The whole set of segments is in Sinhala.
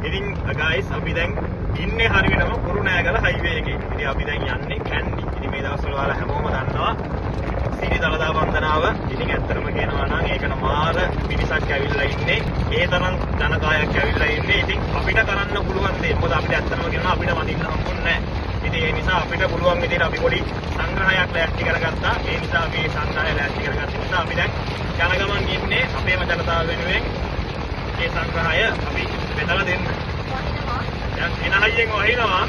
ඉතින් guys අපි දැන් ඉන්නේ හරියටම කුරුණෑගල highway එකේ. ඉතින් අපි දැන් යන්නේ කැන්ඩි. ඉතින් මේ දවස්වල ඔයාලා හැමෝම දන්නවා සිරි දළදා වන්දනාව. ඉතින් ඇත්තටම කියනවා නම් ඒකට මාර පිරිසක් ඇවිල්ලා ඉන්නේ. ඒ තරම් ජනකායක් ඇවිල්ලා ඉන්නේ. ඉතින් අපිට කරන්න පුළුවන් දේ මොකද අපිට ඇත්තටම කියනවා අපිට වදින්න හම්බුන්නේ නැහැ. ඉතින් ඒ නිසා අපිට පුළුවන් විදිහට අපි පොඩි සංග්‍රහයක් ලෑස්ති කරගත්තා. ඒ නිසා අපි සංග්‍රහය ලෑස්ති කරගත්ත නිසා අපි දැන් ජනගමන් ඉන්නේ අපේම ජනතාව වෙනුවෙන් ඒ සංග්‍රහය අපි බෙදලා දෙන්න. දැන් එනහයියෙන් වහිනවා.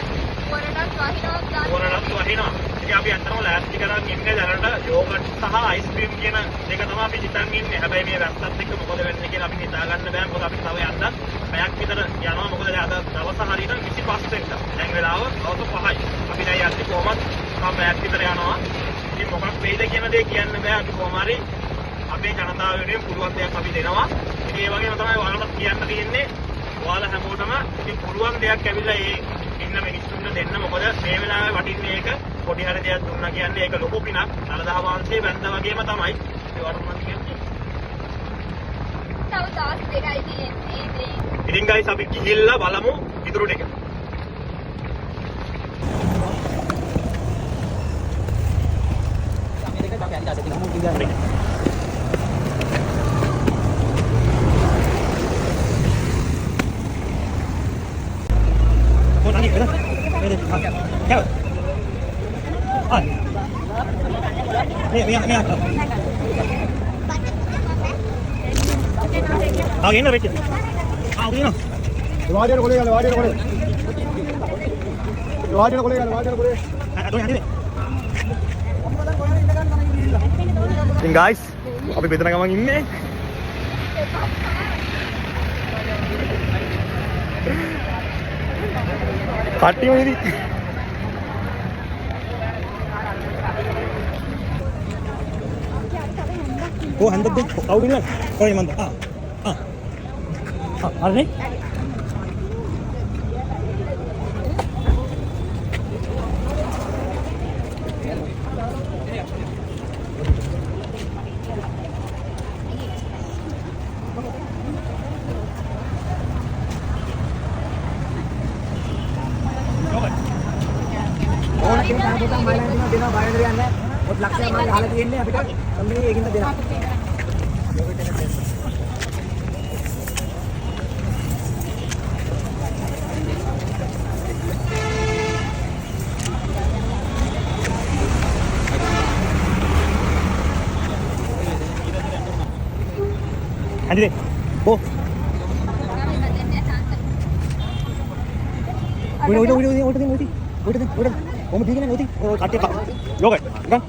වරණක් වහිනවා. ඉතින් අපි අතනම ලෑස්ති කරන් ඉන්නේ දැනට යෝගට් සහ අයිස්ක්‍රීම් කියන දෙක තමයි අපි හිතන් ඉන්නේ. හැබැයි මේ වැස්සත් එක්ක මොකද වෙන්නේ කියලා අපි හිතා ගන්න බෑ. මොකද අපි තව යන්න පැයක් විතර යනවා. මොකද අද දවස් හරියට 25 වෙනිදා. දැන් වෙලාව දවස් 5යි. අපි දැන් යන්නේ කොහමද? මම පැයක් විතර යනවා. ඉතින් මොකක් වෙයිද කියන දේ කියන්න බෑ. අපි කොහොම හරි අපේ ජනතාව වෙනුවෙන් පුළුවන් දෙයක් අපි දෙනවා. ඉතින් ඒ වගේම තමයි ඔයාලට කියන්න තියෙන්නේ. ඔයාලා හැමෝටම ඉතින් පුළුවන් දෙයක් ඇවිල්ලා ඒ ඉන්න මිනිස්සුන්ට දෙන්න. මොකද මේ වෙලාවේ වටින්නේ ඒක පොඩි හරි දෙයක් දුන්නා කියන්නේ ඒක ලොකු පිනක්. දළදා වංශයේ වැන්දා වගේම තමයි. ඒවට මම කියන්නේ. තව දවස් දෙකයි තියෙන්නේ. ඉතින් guys අපි ගිහිල්ලා බලමු ඉතුරු ටික. Ini receh. Ini. Wajar boleh kan? Wajar boleh. Wajar boleh kan? Wajar boleh. Ini guys, අපි බෙදන ගමන් ඉන්නේ. කට්ටියම ඉතින් Oh, hantar deh. Kau bilang. Oh, yang mantap. Ada nih? Nanti deh. Oh. Udah. Kamu bikin nanti. Oh, kaki Pak. Oke, kan?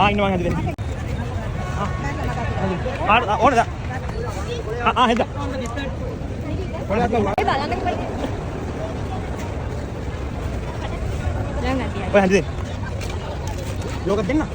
Ini mana nanti deh. Oh, ada. Ada. Boleh atau enggak? Jangan dia. Oh, nanti deh. Yogurt din na.